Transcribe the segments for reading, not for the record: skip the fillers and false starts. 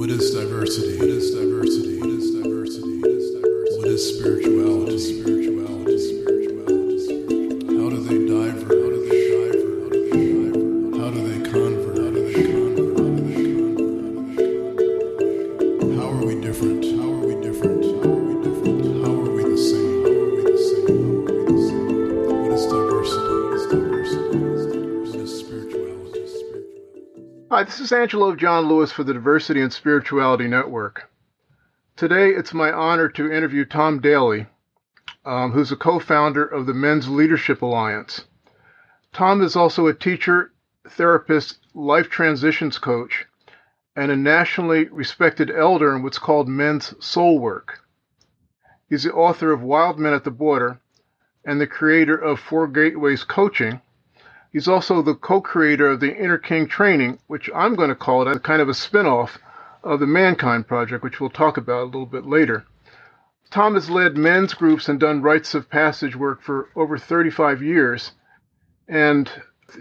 What is diversity? What is diversity? What is diversity? What is diversity? What is spirituality? Spirituality. Spirituality. How do they diver? How do they diver? How do they diver? How do they convert? How do they convert? How do they convert? How are we different? How are we different? How are we different? How are we the same? How are we the same? How are we the same? What is diversity? What is diversity? What is spirituality? Hi, this is Angelo John Lewis for the Diversity and Spirituality Network. Today, it's my honor to interview Tom Daly, who's a co-founder of the Men's Leadership Alliance. Tom is also a teacher, therapist, life transitions coach, and a nationally respected elder in what's called men's soul work. He's the author of Wild Men at the Border and the creator of Four Gateways Coaching. He's also the co-creator of the Inner King Training, which I'm going to call it a kind of a spin-off of the Mankind Project, which we'll talk about a little bit later. Tom has led men's groups and done rites of passage work for over 35 years, and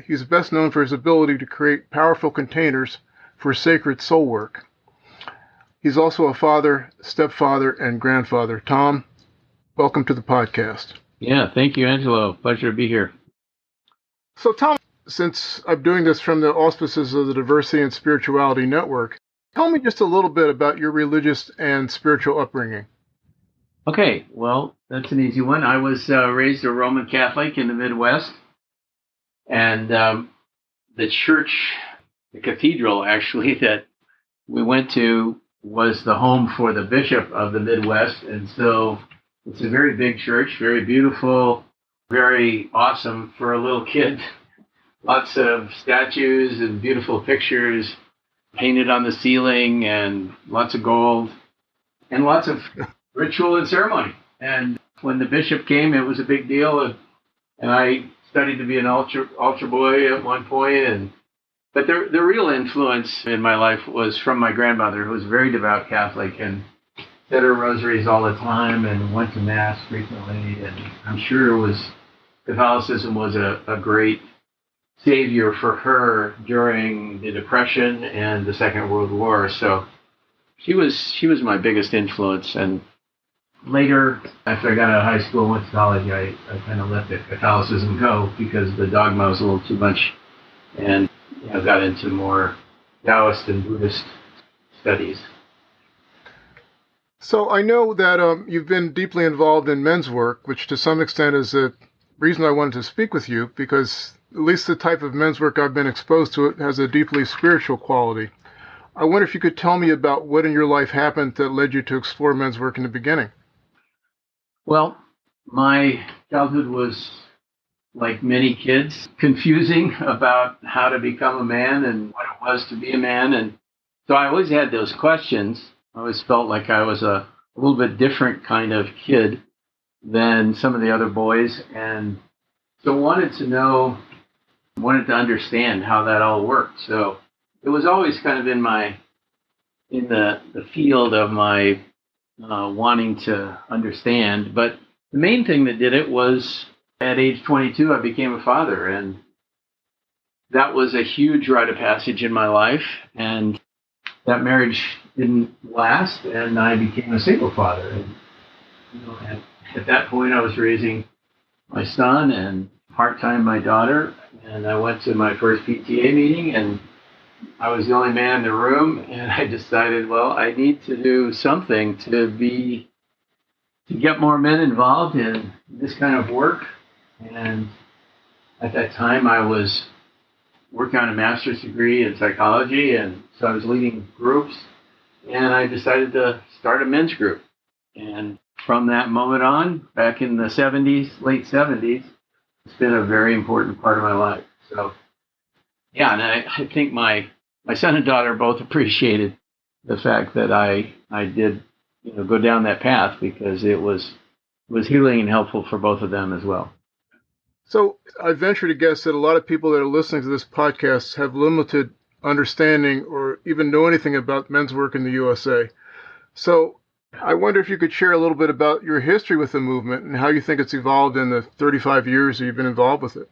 he's best known for his ability to create powerful containers for sacred soul work. He's also a father, stepfather, and grandfather. Tom, welcome to the podcast. Yeah, thank you, Angelo. Pleasure to be here. So, Tom, since I'm doing this from the auspices of the Diversity and Spirituality Network, tell me just a little bit about your religious and spiritual upbringing. Okay, well, that's an easy one. I was raised a Roman Catholic in the Midwest, and the church, the cathedral, actually, that we went to was the home for the bishop of the Midwest, and so it's a very big church, very beautiful, very awesome for a little kid. Lots of statues and beautiful pictures painted on the ceiling and lots of gold and lots of ritual and ceremony. And when the bishop came, it was a big deal. And I studied to be an altar boy at one point. But the real influence in my life was from my grandmother, who was a very devout Catholic and said her rosaries all the time and went to Mass frequently. And I'm sure Catholicism was a great savior for her during the Depression and the Second World War. So she was my biggest influence. And later, after I got out of high school and went to college, I kind of let the Catholicism go because the dogma was a little too much, and got into more Taoist and Buddhist studies. So I know that you've been deeply involved in men's work, which to some extent is the reason I wanted to speak with you, because at least the type of men's work I've been exposed to, it has a deeply spiritual quality. I wonder if you could tell me about what in your life happened that led you to explore men's work in the beginning. Well, my childhood was, like many kids, confusing about how to become a man and what it was to be a man. And so I always had those questions. I always felt like I was a little bit different kind of kid than some of the other boys. And so wanted to understand how that all worked. So it was always kind of in the field of my wanting to understand. But the main thing that did it was at age 22, I became a father. And that was a huge rite of passage in my life. And that marriage didn't last, and I became a single father. And at that point, I was raising my son and part-time my daughter, and I went to my first PTA meeting, and I was the only man in the room, and I decided, well, I need to do something to get more men involved in this kind of work. And at that time, I was working on a master's degree in psychology, and so I was leading groups, and I decided to start a men's group. And from that moment on, back in the 70s, late 70s, it's been a very important part of my life. So, yeah, and I think my son and daughter both appreciated the fact that I did go down that path, because it was healing and helpful for both of them as well. So I venture to guess that a lot of people that are listening to this podcast have limited understanding or even know anything about men's work in the USA. So I wonder if you could share a little bit about your history with the movement and how you think it's evolved in the 35 years that you've been involved with it.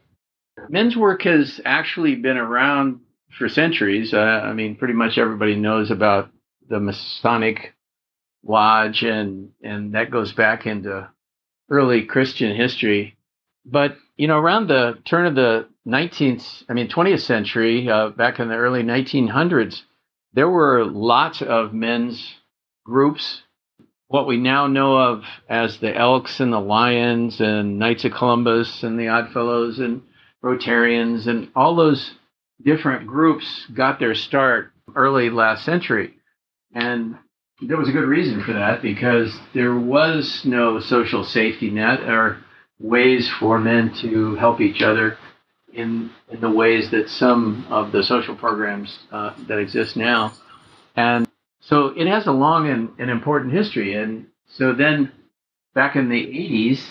Men's work has actually been around for centuries. Pretty much everybody knows about the Masonic Lodge, and that goes back into early Christian history. But, around the turn of the 20th century, back in the early 1900s, there were lots of men's groups, what we now know of as the Elks and the Lions and Knights of Columbus and the Oddfellows and Rotarians, and all those different groups got their start early last century. And there was a good reason for that, because there was no social safety net or ways for men to help each other in the ways that some of the social programs that exist now. And so it has a long and important history. And so then back in the 80s,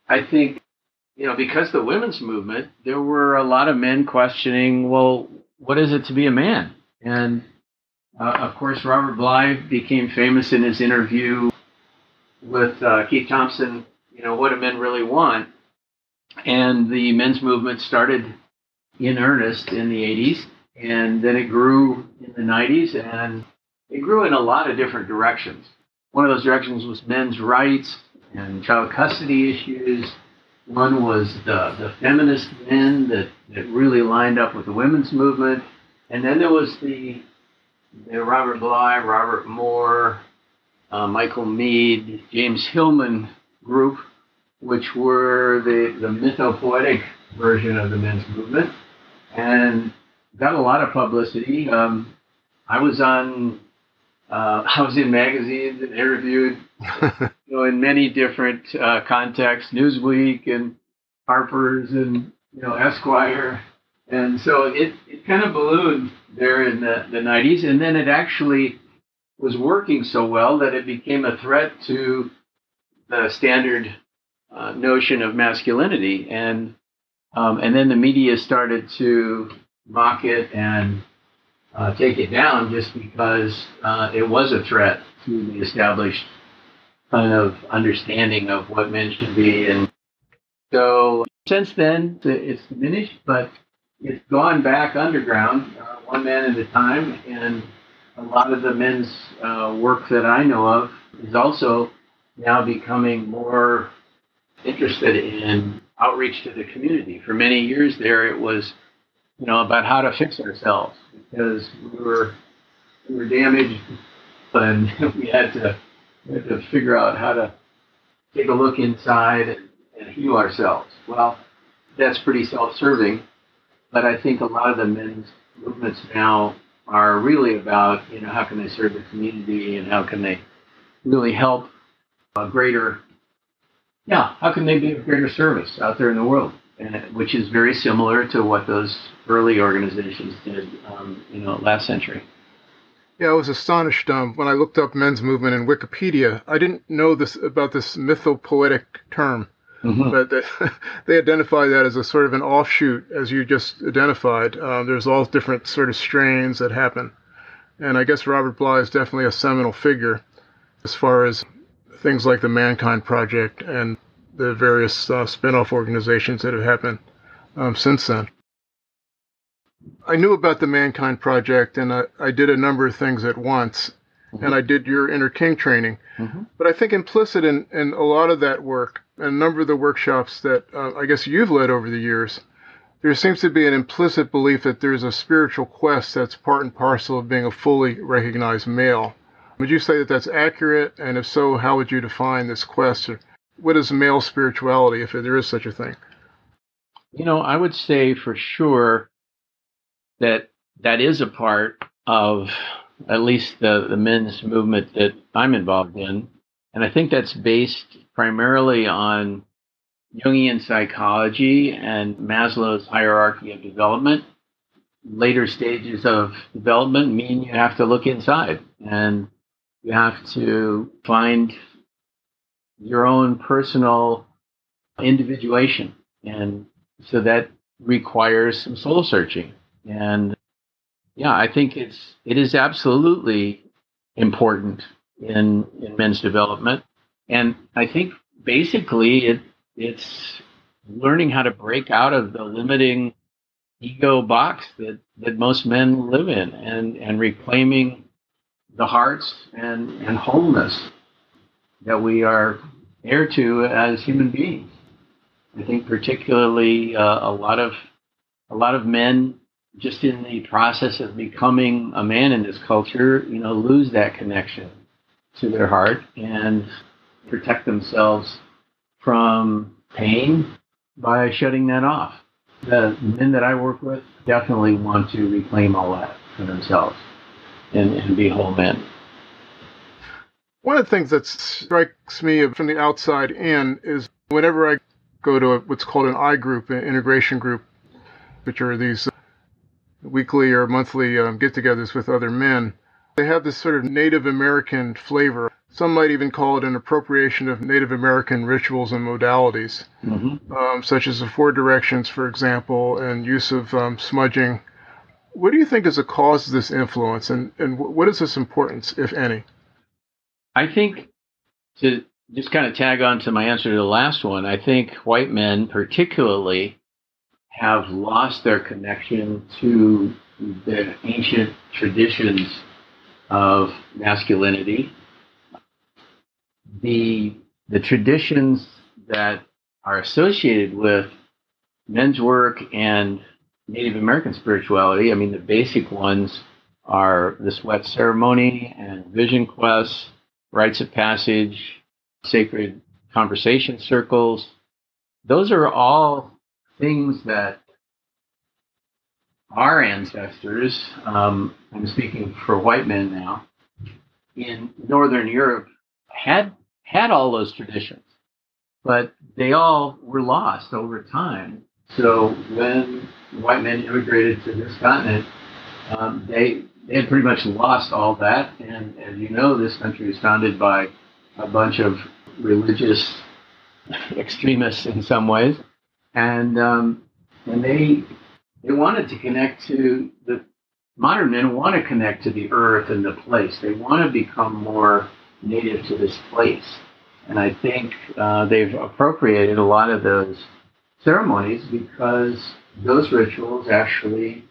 I think, because the women's movement, there were a lot of men questioning, well, what is it to be a man? And of course, Robert Bly became famous in his interview with Keith Thompson, what do men really want? And the men's movement started in earnest in the 80s, and then it grew in the 90s, and it grew in a lot of different directions. One of those directions was men's rights and child custody issues. One was the feminist men that really lined up with the women's movement. And then there was the Robert Bly, Robert Moore, Michael Meade, James Hillman group, which were the mythopoetic version of the men's movement, and got a lot of publicity. I was in magazines and interviewed, in many different contexts, Newsweek and Harper's and Esquire, and so it kind of ballooned there in the 90s, and then it actually was working so well that it became a threat to the standard notion of masculinity, and then the media started to mock it and take it down just because it was a threat to the established kind of understanding of what men should be. And so since then, it's diminished, but it's gone back underground, one man at a time, and a lot of the men's work that I know of is also now becoming more interested in outreach to the community. For many years there, it was, about how to fix ourselves, because we were damaged, and we had to figure out how to take a look inside and heal ourselves. Well, that's pretty self-serving, but I think a lot of the men's movements now are really about, how can they serve the community, and how can they really help how can they be of greater service out there in the world, which is very similar to what those early organizations did, last century. Yeah, I was astonished when I looked up men's movement in Wikipedia. I didn't know about this mythopoetic term, but they identify that as a sort of an offshoot, as you just identified. There's all different sort of strains that happen. And I guess Robert Bly is definitely a seminal figure as far as things like the Mankind Project and the various spin-off organizations that have happened since then. I knew about the Mankind Project, and I did a number of things at once, and I did your Inner King training. But I think implicit in a lot of that work, and a number of the workshops that I guess you've led over the years, there seems to be an implicit belief that there's a spiritual quest that's part and parcel of being a fully recognized male. Would you say that that's accurate? And if so, how would you define this quest? Or what is male spirituality, if there is such a thing? I would say for sure that is a part of at least the men's movement that I'm involved in. And I think that's based primarily on Jungian psychology and Maslow's hierarchy of development. Later stages of development mean you have to look inside, and you have to find your own personal individuation. And so that requires some soul searching. And I think it is absolutely important in men's development. And I think basically it's learning how to break out of the limiting ego box that most men live in, and reclaiming the hearts and wholeness that we are heir to as human beings. I think particularly a lot of men, just in the process of becoming a man in this culture, lose that connection to their heart and protect themselves from pain by shutting that off. The men that I work with definitely want to reclaim all that for themselves and be whole men. One of the things that strikes me from the outside in is whenever I go to what's called an I group, an integration group, which are these weekly or monthly get-togethers with other men, they have this sort of Native American flavor. Some might even call it an appropriation of Native American rituals and modalities, such as the Four Directions, for example, and use of smudging. What do you think is the cause of this influence, and what is its importance, if any? I think, to just kind of tag on to my answer to the last one, I think white men particularly have lost their connection to the ancient traditions of masculinity. The traditions that are associated with men's work and Native American spirituality, I mean, the basic ones are the sweat ceremony and vision quests, rites of passage, sacred conversation circles. Those are all things that our ancestors, I'm speaking for white men now, in Northern Europe had all those traditions, but they all were lost over time. So when white men immigrated to this continent, they had pretty much lost all that. And as you know, this country is founded by a bunch of religious extremists in some ways, and they wanted to connect to the modern men want to connect to the earth and the place. They want to become more native to this place, and I think they've appropriated a lot of those ceremonies because those rituals actually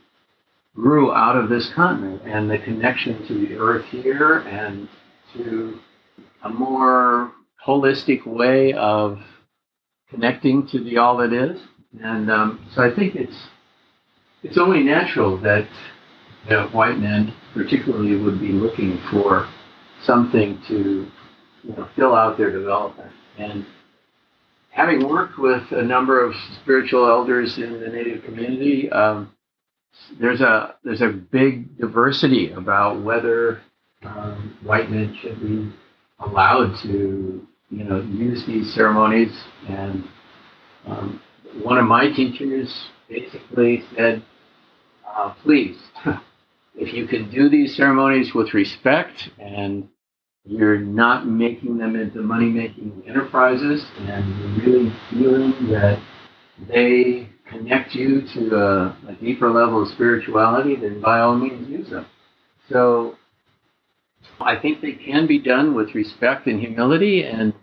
grew out of this continent, and the connection to the earth here and to a more holistic way of connecting to the all that is. And so I think it's only natural that white men particularly would be looking for something to fill out their development. And having worked with a number of spiritual elders in the Native community, there's a big diversity about whether white men should be allowed to use these ceremonies. And one of my teachers basically said, please, if you can do these ceremonies with respect and you're not making them into money-making enterprises and you're really feeling that they connect you to a deeper level of spirituality, then by all means use them. So I think they can be done with respect and humility and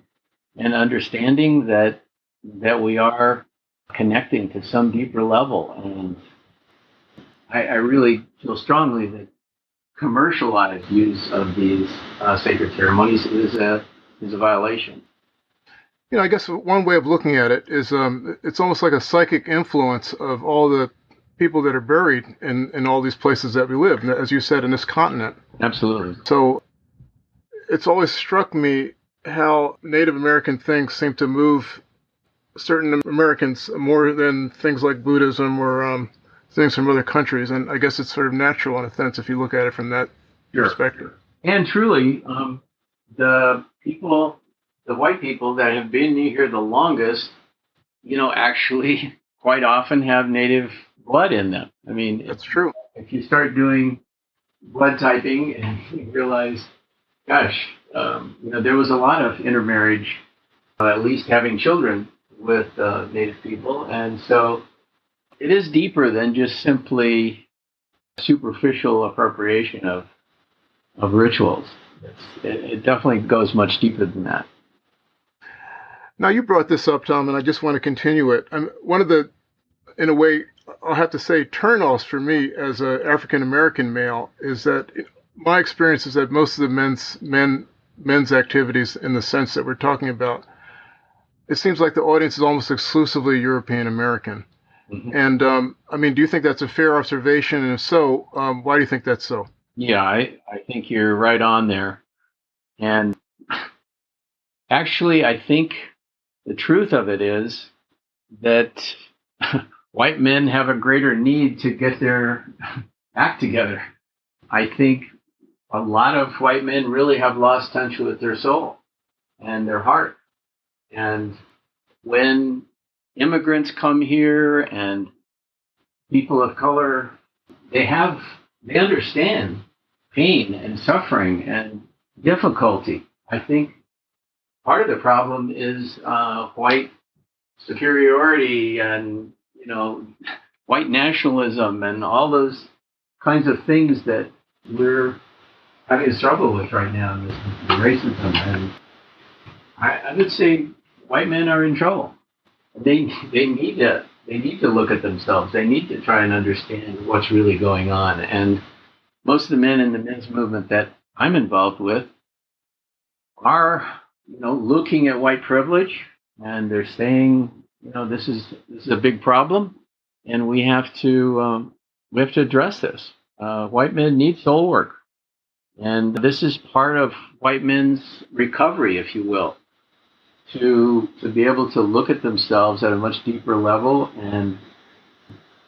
understanding that we are connecting to some deeper level. And I really feel strongly that commercialized use of these sacred ceremonies is a violation. I guess one way of looking at it is it's almost like a psychic influence of all the people that are buried in all these places that we live, as you said, in this continent. Absolutely. So it's always struck me how Native American things seem to move certain Americans more than things like Buddhism or things from other countries. And I guess it's sort of natural in a sense if you look at it from that perspective. And truly, the white people that have been here the longest, actually quite often have Native blood in them. I mean, that's true. If you start doing blood typing and you realize, gosh, there was a lot of intermarriage, at least having children with Native people. And so it is deeper than just simply superficial appropriation of rituals. It definitely goes much deeper than that. Now, you brought this up, Tom, and I just want to continue it. One of the, in a way, I'll have to say, turnoffs for me as an African-American male is that my experience is that most of the men's activities, in the sense that we're talking about, it seems like the audience is almost exclusively European American. Mm-hmm. And I mean, do you think that's a fair observation? And if so, why do you think that's so? Yeah, I think you're right on there. And actually, I think the truth of it is that white men have a greater need to get their act together. I think a lot of white men really have lost touch with their soul and their heart. And when immigrants come here and people of color, they understand pain and suffering and difficulty. I think part of the problem is white superiority and white nationalism and all those kinds of things that we're having a struggle with right now in this racism. And I would say white men are in trouble. They need to look at themselves. They need to try and understand what's really going on. And most of the men in the men's movement that I'm involved with are, looking at white privilege, and they're saying, this is a big problem, and we have to address this. White men need soul work, and this is part of white men's recovery, if you will, to be able to look at themselves at a much deeper level. And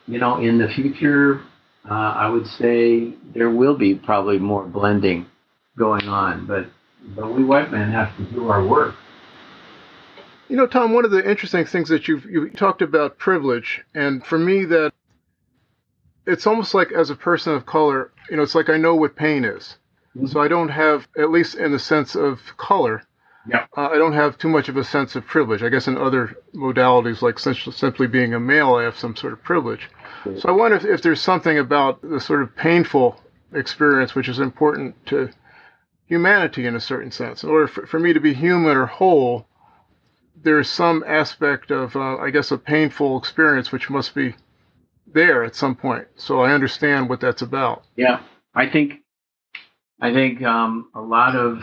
in the future, I would say there will be probably more blending going on, but we white men have to do our work. Tom, one of the interesting things that you talked about privilege, and for me that it's almost like, as a person of color, it's like I know what pain is. Mm-hmm. So I don't have, at least in the sense of color, I don't have too much of a sense of privilege. I guess in other modalities, like simply being a male, I have some sort of privilege. Okay. So I wonder if there's something about the sort of painful experience which is important to humanity in a certain sense. In order for me to be human or whole, there's some aspect of, I guess, a painful experience which must be there at some point. So I understand what that's about. Yeah, I think a lot of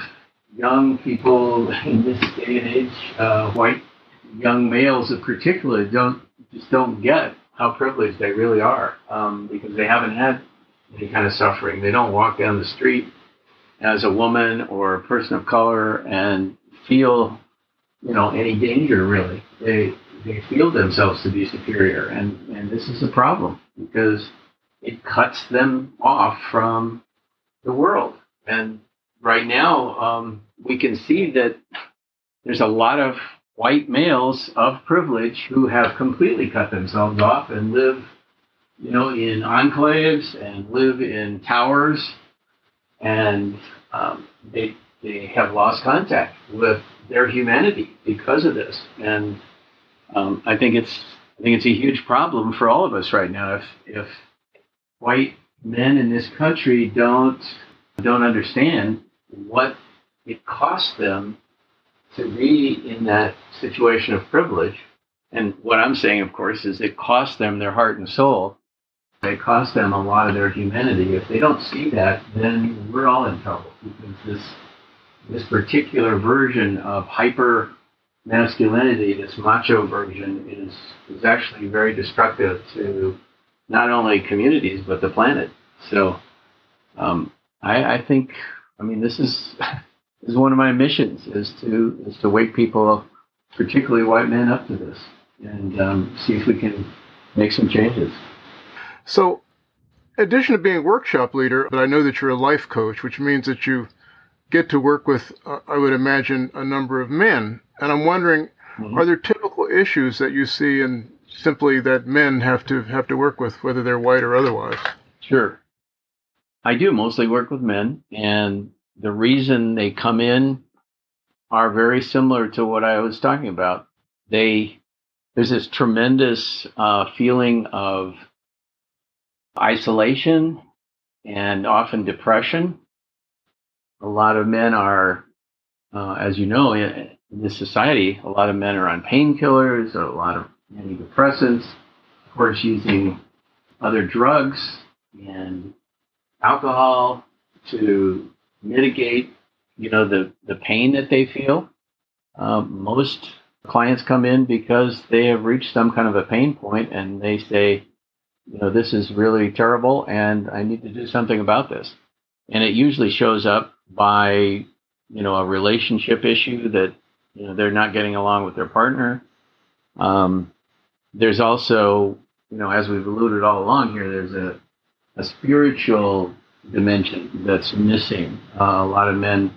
young people in this day and age, white young males in particular, don't get how privileged they really are, because they haven't had any kind of suffering. They don't walk down the street as a woman or a person of color and feel any danger, really. They feel themselves to be superior, and this is a problem because it cuts them off from the world. And right now, we can see that there's a lot of white males of privilege who have completely cut themselves off and live, in enclaves and live in towers, and they have lost contact with their humanity because of this. And I think it's a huge problem for all of us right now. If white men in this country don't understand what it costs them to be in that situation of privilege, and what I'm saying, of course, is it costs them their heart and soul. It costs them a lot of their humanity. If they don't see that, then we're all in trouble, because this particular version of hyper masculinity, this macho version, is actually very destructive to not only communities but the planet. So I think, this is one of my missions, is to wake people, particularly white men, up to this, and see if we can make some changes. So, in addition to being a workshop leader, but I know that you're a life coach, which means that you get to work with, I would imagine, a number of men. And I'm wondering, are there typical issues that you see and simply that men have to work with, whether they're white or otherwise? Sure. I do mostly work with men, and the reason they come in are very similar to what I was talking about. There's this tremendous feeling of isolation and often depression. A lot of men are, as you know, in this society, a lot of men are on painkillers, a lot of antidepressants, of course, using other drugs and alcohol to mitigate, the pain that they feel. Most clients come in because they have reached some kind of a pain point and they say, this is really terrible and I need to do something about this. And it usually shows up by, a relationship issue that, they're not getting along with their partner. There's also, as we've alluded all along here, there's a spiritual dimension that's missing. A lot of men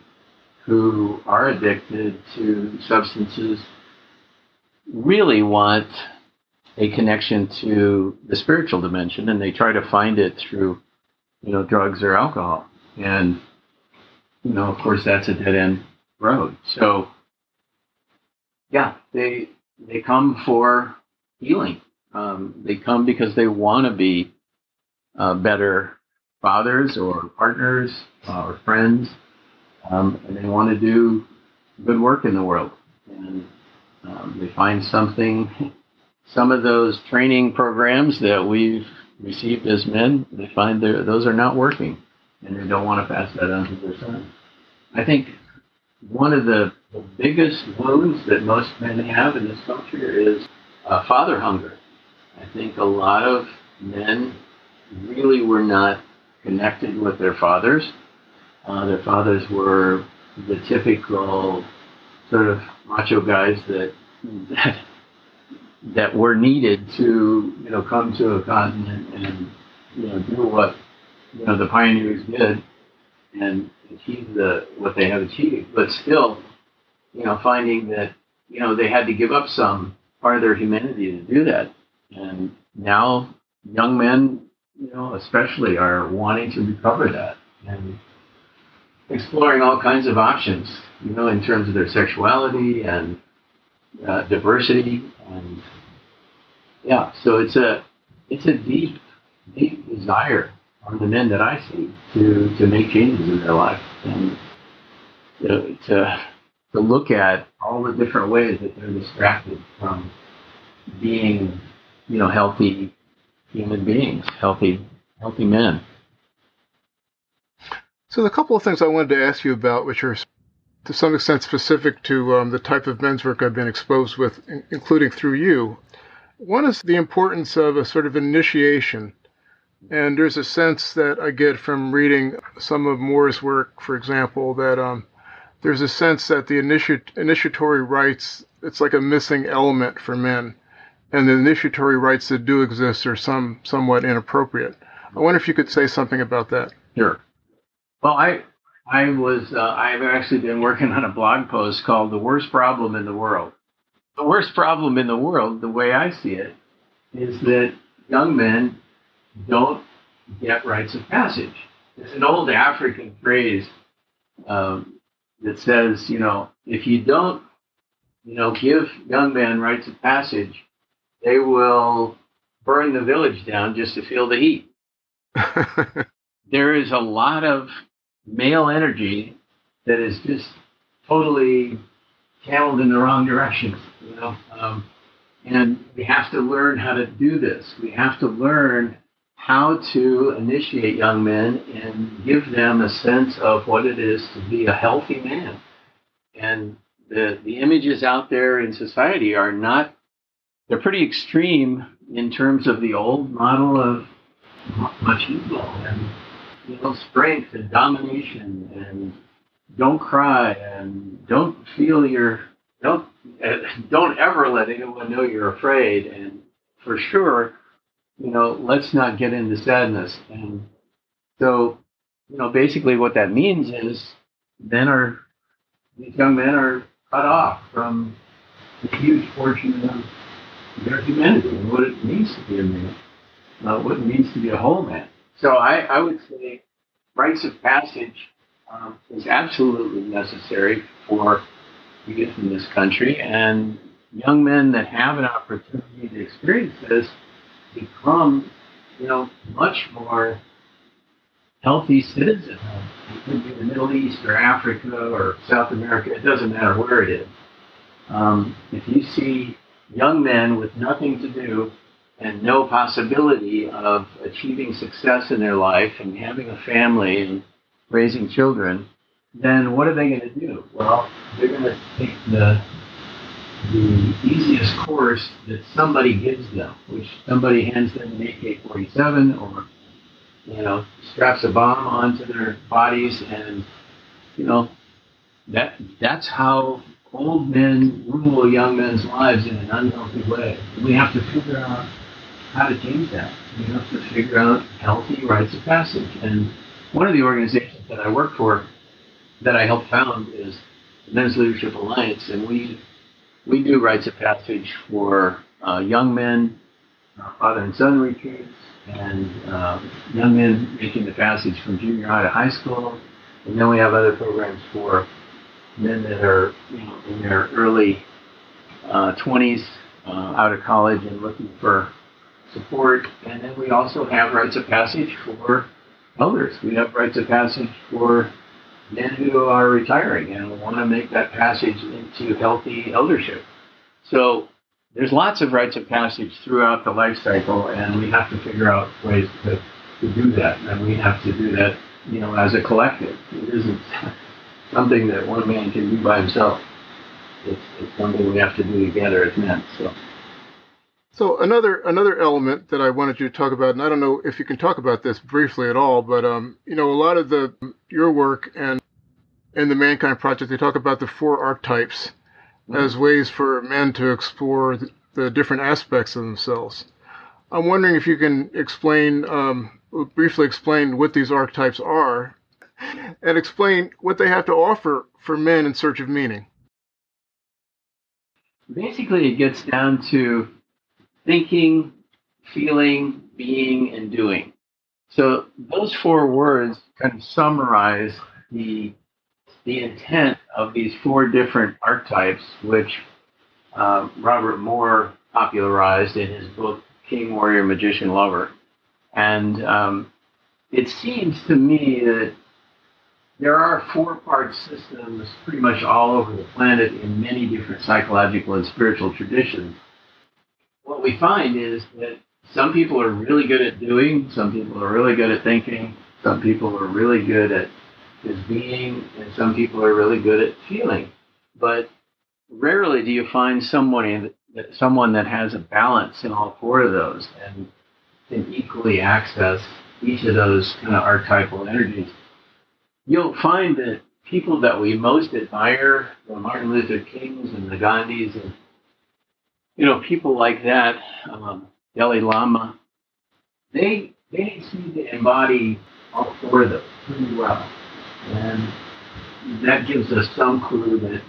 who are addicted to substances really want a connection to the spiritual dimension, and they try to find it through, drugs or alcohol. And, of course, that's a dead-end road. So, yeah, they come for healing. They come because they want to be better fathers or partners or friends, and they want to do good work in the world. And they find something. Some of those training programs that we've received as men, they find those are not working, and they don't want to pass that on to their sons. I think one of the biggest wounds that most men have in this culture is father hunger. I think a lot of men really were not connected with their fathers. Their fathers were the typical sort of macho guys that were needed to, come to a continent and, do what, the pioneers did and achieve what they have achieved. But still, finding that, they had to give up some part of their humanity to do that. And now young men, especially are wanting to recover that and exploring all kinds of options, in terms of their sexuality and diversity. And yeah, so it's a deep desire on the men that I see to make changes in their life and to look at all the different ways that they're distracted from being, healthy human beings, healthy men. So the couple of things I wanted to ask you about, which are to some extent specific to the type of men's work I've been exposed with, including through you. One is the importance of a sort of initiation. And there's a sense that I get from reading some of Moore's work, for example, that there's a sense that the initiatory rites, it's like a missing element for men. And the initiatory rites that do exist are somewhat inappropriate. I wonder if you could say something about that. Sure. Well, I've actually been working on a blog post called "The Worst Problem in the World." The worst problem in the world, the way I see it, is that young men don't get rites of passage. There's an old African phrase that says, if you don't, give young men rites of passage, they will burn the village down just to feel the heat. There is a lot of male energy that is just totally channeled in the wrong direction, and we have to learn how to do this. We have to learn how to initiate young men and give them a sense of what it is to be a healthy man. And the images out there in society are not, they're pretty extreme in terms of the old model of machismo and strength and domination and don't cry and don't ever let anyone know you're afraid, and for sure, let's not get into sadness. And so, basically what that means is these young men are cut off from a huge portion of their humanity and what it means to be a man, what it means to be a whole man. So I would say rites of passage is absolutely necessary for youth in this country, and young men that have an opportunity to experience this become, much more healthy citizens. It could be the Middle East or Africa or South America. It doesn't matter where it is. If you see young men with nothing to do and no possibility of achieving success in their life and having a family and raising children, then what are they going to do? Well, they're going to take the easiest course that somebody gives them, which somebody hands them an AK-47 or, straps a bomb onto their bodies, and, that's how old men rule young men's lives in an unhealthy way. We have to figure out how to change that. We have to figure out healthy rites of passage. And one of the organizations that I work for, that I helped found, is the Men's Leadership Alliance, and we do rites of passage for young men, father and son retreats, and young men making the passage from junior high to high school. And then we have other programs for men that are in their early 20s, out of college and looking for support. And then we also have rites of passage for elders. We have rites of passage for men who are retiring and want to make that passage into healthy eldership. So there's lots of rites of passage throughout the life cycle, and we have to figure out ways to do that. And we have to do that, as a collective. It isn't something that one man can do by himself. It's something we have to do together as men. So another element that I wanted you to talk about, and I don't know if you can talk about this briefly at all, but a lot of your work and in the Mankind Project, they talk about the 4 archetypes as ways for men to explore the different aspects of themselves. I'm wondering if you can briefly explain what these archetypes are, and explain what they have to offer for men in search of meaning. Basically, it gets down to thinking, feeling, being, and doing. So those 4 words kind of summarize the intent of these 4 different archetypes, which Robert Moore popularized in his book, King, Warrior, Magician, Lover. And it seems to me that there are 4-part systems pretty much all over the planet in many different psychological and spiritual traditions. What we find is that some people are really good at doing, some people are really good at thinking, some people are really good at being, and some people are really good at feeling. But rarely do you find someone that has a balance in all 4 of those and can equally access each of those kind of archetypal energies. You'll find that people that we most admire, the Martin Luther Kings and the Gandhis, and people like that, Dalai Lama, they seem to embody all 4 of those pretty well. And that gives us some clue that,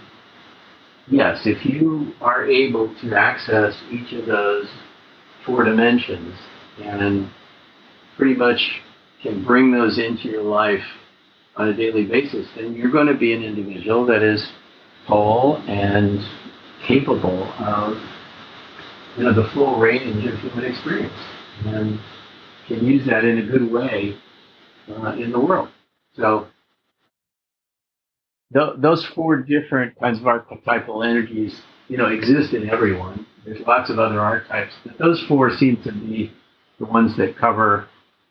yes, if you are able to access each of those 4 dimensions and pretty much can bring those into your life on a daily basis, then you're going to be an individual that is whole and capable of the full range of human experience, and can use that in a good way in the world. So those 4 different kinds of archetypal energies, exist in everyone. There's lots of other archetypes, but those 4 seem to be the ones that cover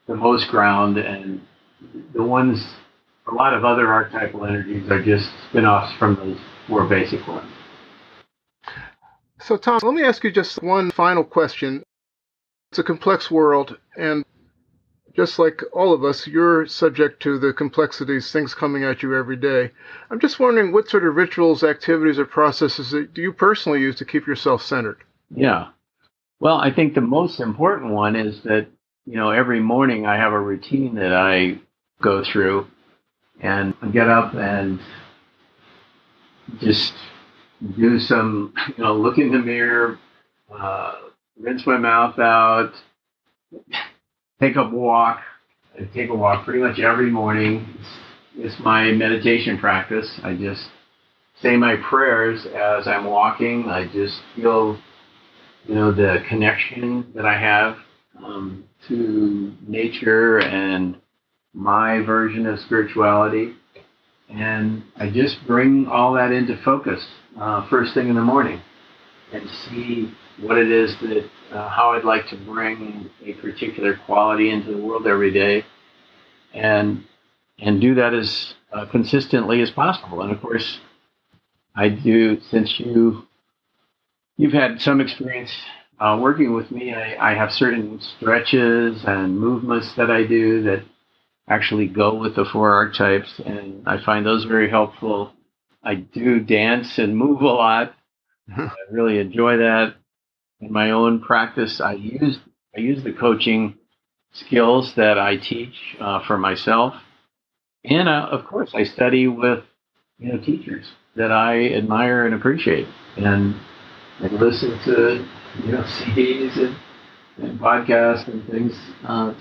the most ground, and a lot of other archetypal energies are just spin-offs from those 4 basic ones. So, Tom, let me ask you just one final question. It's a complex world, and just like all of us, you're subject to the complexities, things coming at you every day. I'm just wondering what sort of rituals, activities, or processes do you personally use to keep yourself centered? Yeah. Well, I think the most important one is that, every morning I have a routine that I go through, and I get up and just do some, look in the mirror, rinse my mouth out, take a walk. I take a walk pretty much every morning. It's my meditation practice. I just say my prayers as I'm walking. I just feel, the connection that I have to nature and my version of spirituality. And I just bring all that into focus first thing in the morning and see what it is that, how I'd like to bring a particular quality into the world every day. And and do that as consistently as possible. And of course, I do, since you've had some experience working with me, I have certain stretches and movements that I do that actually go with the four archetypes, and I find those very helpful. I do dance and move a lot. I really enjoy that. In my own practice, I use the coaching skills that I teach for myself, and of course, I study with teachers that I admire and appreciate, and I listen to CDs and podcasts and things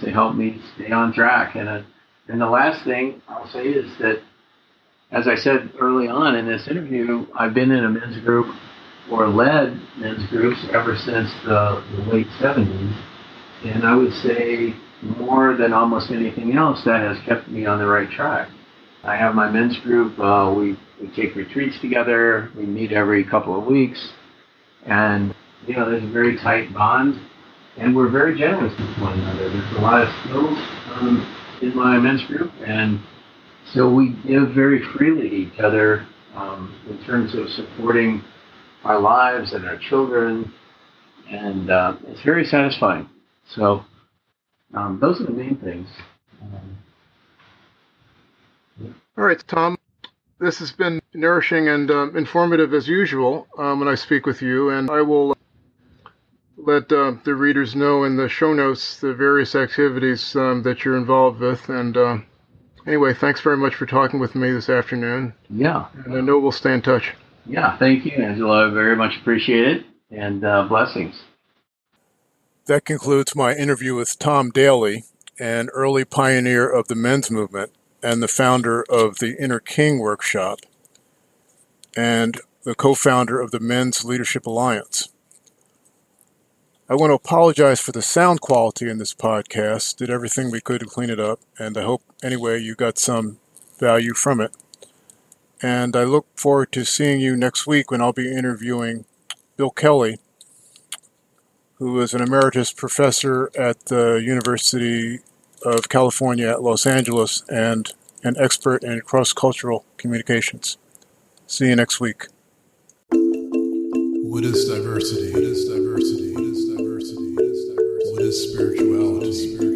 to help me stay on track. And the last thing I'll say is that, as I said early on in this interview, I've been in a men's group or led men's groups ever since the late 70s. And I would say more than almost anything else, that has kept me on the right track. I have my men's group. We take retreats together. We meet every couple of weeks. And, there's a very tight bond. And we're very generous with one another. There's a lot of skills in my men's group. And so we give very freely to each other in terms of supporting our lives and our children, and it's very satisfying. So those are the main things. All right, Tom, this has been nourishing and informative as usual when I speak with you, and I will let the readers know in the show notes the various activities that you're involved with. And anyway, thanks very much for talking with me this afternoon. Yeah. And I know we'll stay in touch. Yeah, thank you, Angela. I very much appreciate it, and blessings. That concludes my interview with Tom Daly, an early pioneer of the men's movement and the founder of the Inner King Workshop and the co-founder of the Men's Leadership Alliance. I want to apologize for the sound quality in this podcast. Did everything we could to clean it up, and I hope, anyway, you got some value from it. And I look forward to seeing you next week when I'll be interviewing Bill Kelly, who is an emeritus professor at the University of California at Los Angeles and an expert in cross-cultural communications. See you next week. What is diversity? What is diversity? What is diversity? What is diversity? What is spirituality?